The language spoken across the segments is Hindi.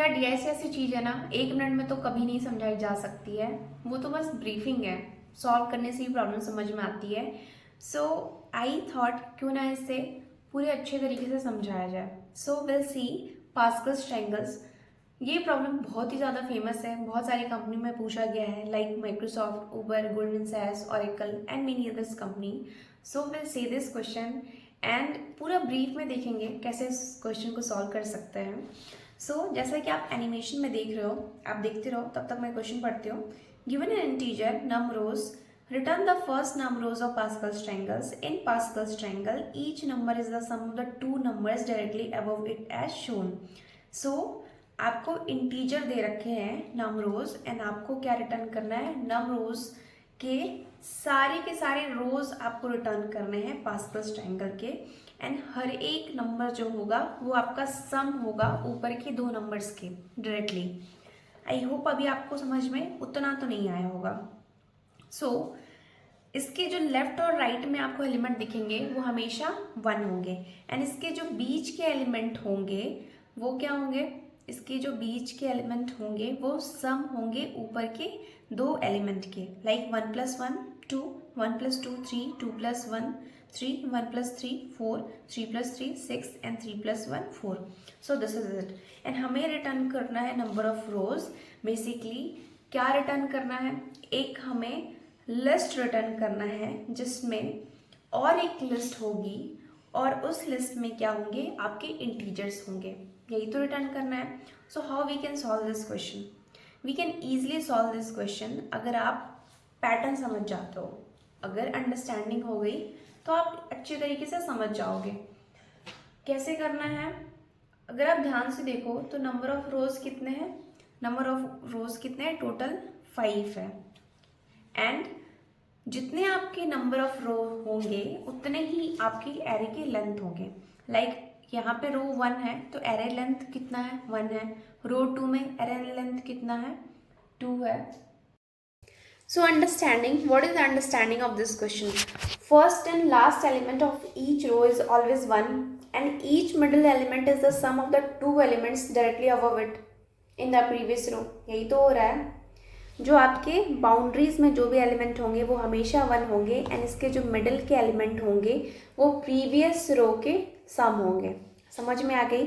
यार डीआईसी ऐसी चीज़ है ना, 1 मिनट में तो कभी नहीं समझाई जा सकती है। वो तो बस ब्रीफिंग है, सॉल्व करने से ही प्रॉब्लम समझ में आती है। सो आई थॉट क्यों ना इसे पूरे अच्छे तरीके से समझाया जाए। So will see Pascal's triangles. ये प्रॉब्लम बहुत ही ज़्यादा फेमस है, बहुत सारी कंपनी में पूछा गया है, लाइक माइक्रोसॉफ्ट, उबर, गोल्डमैन सैक्स, Oracle and many others company. So will see this question and पूरा ब्रीफ में देखेंगे कैसे इस क्वेश्चन को सॉल्व कर सकते हैं। जैसा कि आप एनिमेशन में देख रहे हो, आप देखते रहो, तब तक मैं क्वेश्चन पढ़ती हूँ। Given an integer num rows, return the first num rows of Pascal's triangles. In Pascal's triangle, each number is the sum of the two numbers directly above it as shown. So आपको इंटीजर दे रखे हैं नम रोज एंड आपको क्या रिटर्न करना है, नम रोज के सारे रोज आपको रिटर्न करने हैं पास्कल्स ट्रायंगल के। एंड हर एक नंबर जो होगा वो आपका सम होगा ऊपर के दो नंबर्स के डायरेक्टली। आई होप अभी आपको समझ में उतना तो नहीं आया होगा। इसके जो लेफ्ट और राइट में आपको एलिमेंट दिखेंगे वो हमेशा 1 होंगे एंड इसके जो बीच के एलिमेंट होंगे वो क्या होंगे, इसके जो बीच के एलिमेंट होंगे वो सम होंगे ऊपर के दो एलिमेंट के, like 1 + 1 2, 1 + 2 3, 2 + 1 3, 1 + 3 4, 3 + 3 6 and 3 + 1 4। So this is it. And हमें रिटर्न करना है नंबर ऑफ रोज। बेसिकली क्या रिटर्न करना है, एक हमें लिस्ट रिटर्न करना है जिसमें और एक लिस्ट होगी और उस लिस्ट में क्या होंगे, आपके इंटीजर्स होंगे। यही तो रिटर्न करना है। So how we can solve this question, we can easily solve this question अगर आप पैटर्न समझ जाते हो। अगर अंडरस्टैंडिंग हो गई तो आप अच्छे तरीके से समझ जाओगे कैसे करना है। अगर आप ध्यान से देखो तो नंबर ऑफ रोज कितने हैं, नंबर ऑफ रोज कितने हैं, टोटल 5 है। एंड जितने आपके नंबर ऑफ रो होंगे उतने ही आपकी एरे के लेंथ होंगे। लाइक यहाँ पे रो 1 है तो एरे लेंथ कितना है, 1 है। रो 2 में एरे लेंथ कितना है, 2 है। So understanding, what is the understanding of this question? First and last element of each row is always 1 and each middle element is the sum of the two elements directly above it in the previous row. यही तो हो रहा है। जो आपके बाउंड्रीज में जो भी एलिमेंट होंगे वो हमेशा 1 होंगे एंड इसके जो मिडिल के एलिमेंट होंगे वो प्रीवियस रो के सम होंगे। समझ में आ गई।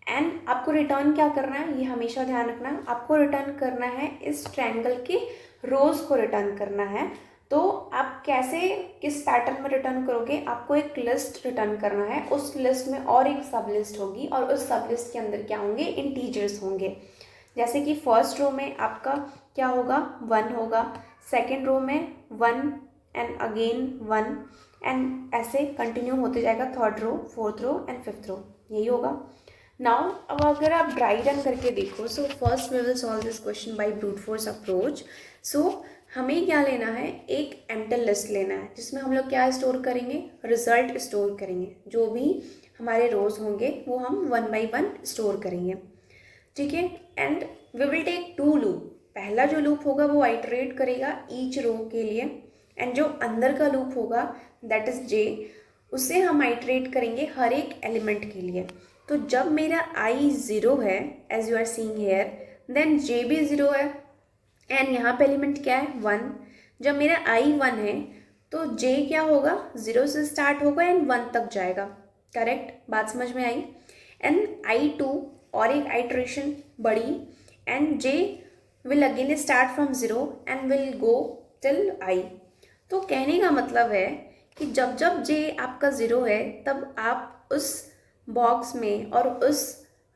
एंड आपको रिटर्न क्या करना है, ये हमेशा ध्यान रखना, आपको रिटर्न करना है इस ट्रायंगल के रोज को रिटर्न करना है। तो आप कैसे, किस पैटर्न में रिटर्न करोगे, आपको एक लिस्ट रिटर्न करना है, उस लिस्ट में और एक सब लिस्ट होगी और उस सब लिस्ट के अंदर क्या होंगे, इंटीजर्स होंगे। जैसे कि फर्स्ट रो में आपका क्या होगा, 1 होगा, सेकेंड रो में 1 एंड अगेन 1 एंड ऐसे कंटिन्यू होते जाएगा, third row, fourth row and fifth row, यही होगा। नाउ अब अगर आप ड्राई रन करके देखो, so first we will solve this question by brute force approach. सो हमें क्या लेना है, एक एम्प्टी लिस्ट लेना है जिसमें हम लोग क्या स्टोर करेंगे, रिजल्ट स्टोर करेंगे। जो भी हमारे रोज होंगे वो हम 1 by 1 स्टोर करेंगे, ठीक है। And we will take 2 loop. पहला जो लूप होगा वो आइटरेट करेगा ईच रो के लिए एंड जो अंदर का लूप होगा दैट इज जे, उसे हम आइटरेट करेंगे हर एक एलिमेंट के लिए। तो जब मेरा आई 0 है as you are seeing here, then J भी 0 है एंड यहाँ पे एलिमेंट क्या है, 1। जब मेरा आई 1 है तो जे क्या होगा, 0 से स्टार्ट होगा एंड 1 तक जाएगा। करेक्ट, बात समझ में आई। एंड आई 2 और एक आइटरेशन बढ़ी and J will again start from 0 and will go till I. तो कहने का मतलब है कि जब जब जे आपका 0 है तब आप उस बॉक्स में और उस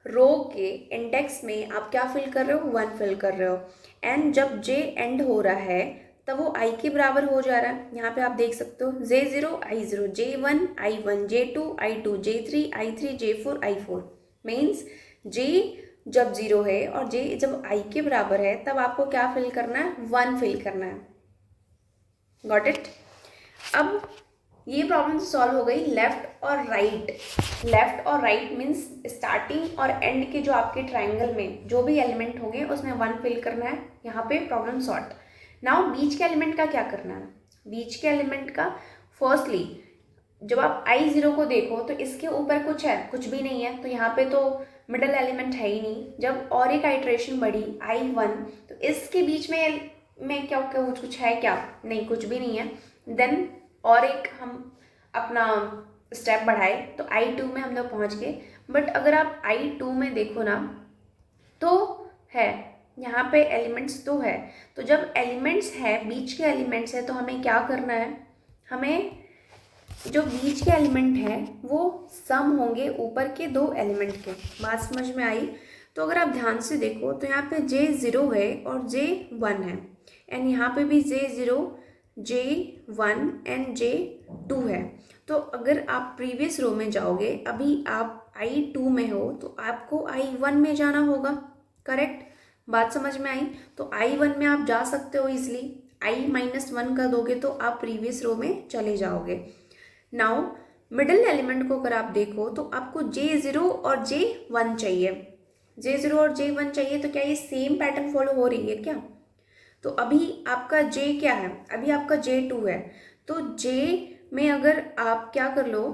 रो के इंडेक्स में आप क्या फिल कर रहे हो, 1 फिल कर रहे हो। एंड जब जे एंड हो रहा है तब वो आई के बराबर हो जा रहा है। यहाँ पे आप देख सकते हो J0 I0, J1 I1, J2 I2, J3 I3, J4 I4। Means जे जब 0 है और जे जब आई के बराबर है तब आपको क्या फिल करना है, 1 फिल करना है। Got it. अब ये प्रॉब्लम सॉल्व हो गई लेफ्ट और राइट। लेफ्ट और राइट मीन्स स्टार्टिंग और एंड के जो आपके ट्रायंगल में जो भी एलिमेंट होंगे उसमें 1 फिल करना है। यहाँ पे प्रॉब्लम सॉल्व। नाउ बीच के एलिमेंट का क्या करना है, बीच के एलिमेंट का फर्स्टली जब आप I0 को देखो तो इसके ऊपर कुछ है, कुछ भी नहीं है, तो यहाँ पे तो मिडल एलिमेंट है ही नहीं। जब और एक आइट्रेशन बढ़ी I1, तो इसके बीच में क्या क्या कुछ है क्या? नहीं, कुछ भी नहीं है। देन और एक हम अपना स्टेप बढ़ाए तो I2 में हम लोग पहुँच गए। बट अगर आप I2 में देखो ना, तो है यहाँ पे एलिमेंट्स तो है। तो जब एलिमेंट्स है, बीच के एलिमेंट्स है, तो हमें क्या करना है? हमें जो बीच के एलिमेंट है वो सम होंगे ऊपर के दो एलिमेंट के। बात समझ में आई? तो अगर आप ध्यान से देखो तो यहाँ पे J0 है और J1 है, एंड यहाँ पे भी J0, J1 एंड J2 है। तो अगर आप प्रीवियस रो में जाओगे, अभी आप I2 में हो, तो आपको I1 में जाना होगा, करेक्ट? बात समझ में आई? तो I1 में आप जा सकते हो इजली। I-1 कर दोगे तो आप प्रीवियस रो में चले जाओगे। नाउ मिडिल एलिमेंट को अगर आप देखो तो आपको J0 और J1 चाहिए। J0 और J1 चाहिए, तो क्या ये सेम पैटर्न फॉलो हो रही है क्या? तो अभी आपका J क्या है? अभी आपका J2 है। तो J में अगर आप क्या कर लो,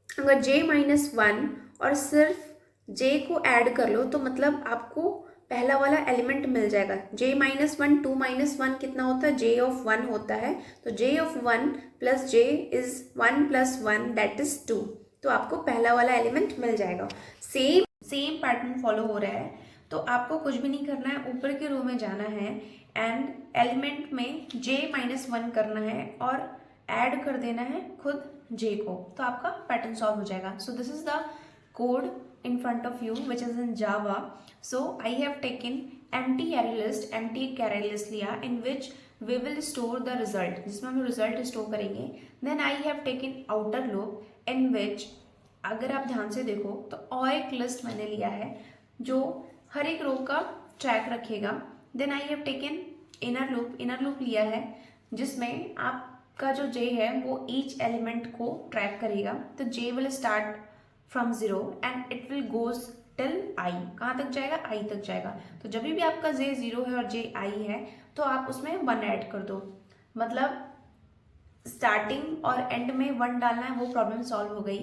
अगर J-1 और सिर्फ J को ऐड कर लो, तो मतलब आपको पहला वाला एलिमेंट मिल जाएगा। J-1, 2-1 कितना होता है? J(1) होता है। तो J(1) plus J is 1 plus 1 that is 2। तो आपको पहला वाला एलिमेंट मिल जाएगा। सेम पैटर्न फॉलो हो रहा है। तो आपको कुछ भी नहीं करना है, ऊपर के रो में जाना है एंड एलिमेंट में J-1 करना है और ऐड कर देना है खुद J को, तो आपका पैटर्न सॉल्व हो जाएगा। सो this is the code in front of you which is in Java. So I have taken empty array list लिया in which we will store the result, जिसमें हम result store करेंगे। Then I have taken outer loop in which, अगर आप ध्यान से देखो तो और एक लिस्ट मैंने लिया है जो हर एक रो का ट्रैक रखेगा। Then I have taken inner loop लिया है जिसमें आपका जो J है वो each element को ट्रैक करेगा। तो J will start from 0 and it will goes till I। कहाँ तक जाएगा? I तक जाएगा। तो जब भी आपका J 0 है और J I है तो आप उसमें 1 ऐड कर दो, मतलब स्टार्टिंग और एंड में 1 डालना है, वो प्रॉब्लम सॉल्व हो गई।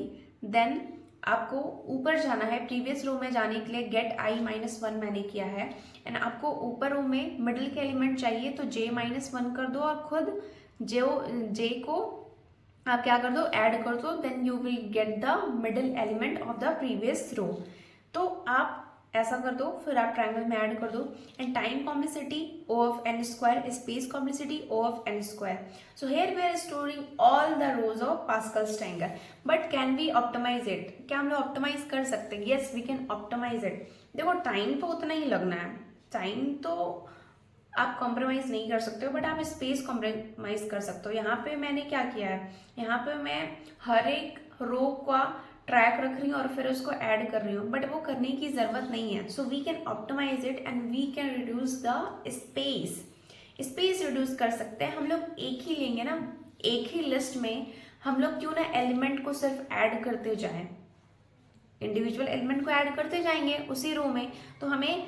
देन आपको ऊपर जाना है, प्रीवियस रो में जाने के लिए गेट I-1 मैंने किया है, एंड आपको ऊपर रो में मिडिल के एलिमेंट चाहिए तो J-1 कर दो और खुद J को आप क्या कर दो? ऐड कर दो। Then you will get the middle element of the previous row. तो आप ऐसा कर दो, फिर आप ट्राइंगल में ऐड कर दो। And time complexity O of n square, space complexity O of n square। So here we are storing all the rows of Pascal's triangle. But can we optimise it? क्या हम लोग ऑप्टिमाइज कर सकते हैं? Yes, we can optimise it. देखो टाइम तो उतना ही लगना है, टाइम तो आप कॉम्प्रोमाइज़ नहीं कर सकते हो, बट आप स्पेस कॉम्प्रोमाइज़ कर सकते हो। यहाँ पे मैंने क्या किया है, यहाँ पे मैं हर एक रो का ट्रैक रख रही हूँ और फिर उसको ऐड कर रही हूँ, बट वो करने की ज़रूरत नहीं है। So we can optimise it and we can reduce the space reduce कर सकते हैं। हम लोग एक ही लेंगे ना, एक ही लिस्ट में हम लोग क्यों ना एलिमेंट को सिर्फ ऐड करते जाएं, इंडिविजुअल एलिमेंट को ऐड करते जाएंगे उसी रो में, तो हमें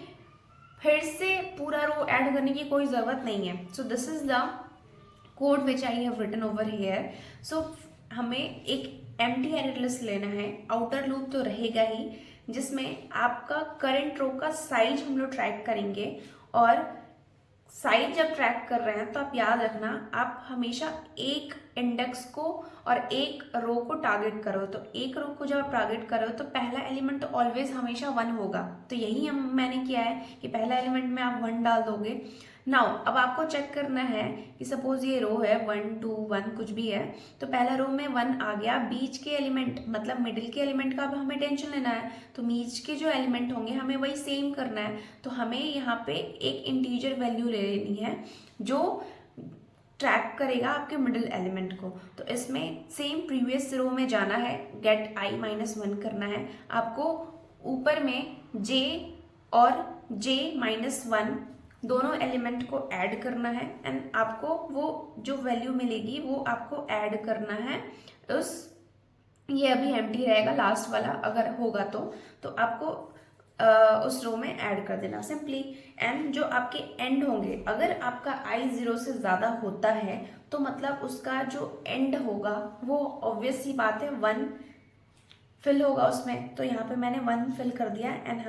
फिर से पूरा रो ऐड करने की कोई ज़रूरत नहीं है। So this is the code which I have written over here. So हमें एक एम्प्टी अरे लिस्ट लेना है, आउटर लूप तो रहेगा ही, जिसमें आपका करंट रो का साइज हम लोग ट्रैक करेंगे। और साइज जब ट्रैक कर रहे हैं तो आप याद रखना, आप हमेशा एक इंडेक्स को और एक रो को टारगेट करो। तो एक रो को जब आप टारगेट करो तो पहला एलिमेंट तो ऑलवेज हमेशा 1 होगा। तो यही मैंने किया है कि पहला एलिमेंट में आप 1 डाल दोगे। नाउ अब आपको चेक करना है कि सपोज ये रो है 1 2 1 कुछ भी है, तो पहला रो में 1 आ गया, बीच के एलिमेंट मतलब मिडिल के एलिमेंट का अब हमें टेंशन लेना है, तो बीच के जो एलिमेंट होंगे हमें वही सेम करना है। तो हमें यहाँ पे एक इंटीजर वैल्यू ले लेनी है जो ट्रैक करेगा आपके मिडिल एलिमेंट को। तो इसमें सेम प्रीवियस रो में जाना है, गेट I-1 करना है आपको। ऊपर में J और J-1 दोनों एलिमेंट को ऐड करना है एंड आपको वो जो वैल्यू मिलेगी वो आपको ऐड करना है उस, ये अभी एम्प्टी रहेगा लास्ट वाला अगर होगा तो आपको उस रो में ऐड कर देना सिंपली। एंड जो आपके एंड होंगे, अगर आपका I 0 से ज़्यादा होता है तो मतलब उसका जो एंड होगा वो ऑब्वियस ही बात है 1 फिल होगा उसमें, तो यहाँ पे मैंने 1 फिल कर दिया एंड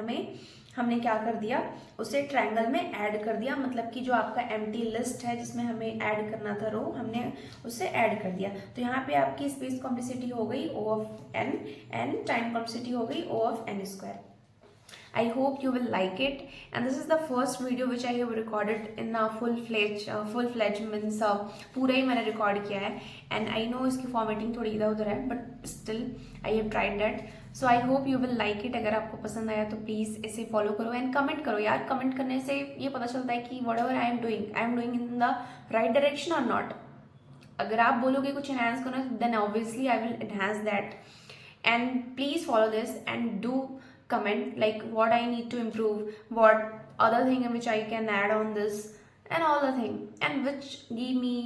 हमने क्या कर दिया, उसे ट्रायंगल में ऐड कर दिया, मतलब कि जो आपका एम्प्टी लिस्ट है जिसमें हमें ऐड करना था रो, हमने उसे ऐड कर दिया। तो यहाँ पे आपकी स्पेस कॉम्प्लेक्सिटी हो गई O of n and time complexity हो गई O of n square. I hope you will like it, and this is the first video which I have recorded in a full-fledged means पूरा ही मैंने रिकॉर्ड किया है, and I know इसकी फॉर्मेटिंग थोड़ी इधर उधर है, but still I have tried that, so I hope you will like it। अगर आपको पसंद आया तो प्लीज़ इसे फॉलो करो एंड कमेंट करो यार, कमेंट करने से ये पता चलता है कि whatever I am doing in the right direction or not। अगर आप बोलोगे कुछ enhance करना, then obviously I will enhance that, and please follow this and do comment like what I need to improve, what other thing which I can add on this, and all the thing, and which give me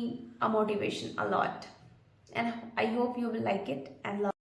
a motivation a lot, and I hope you will like it and love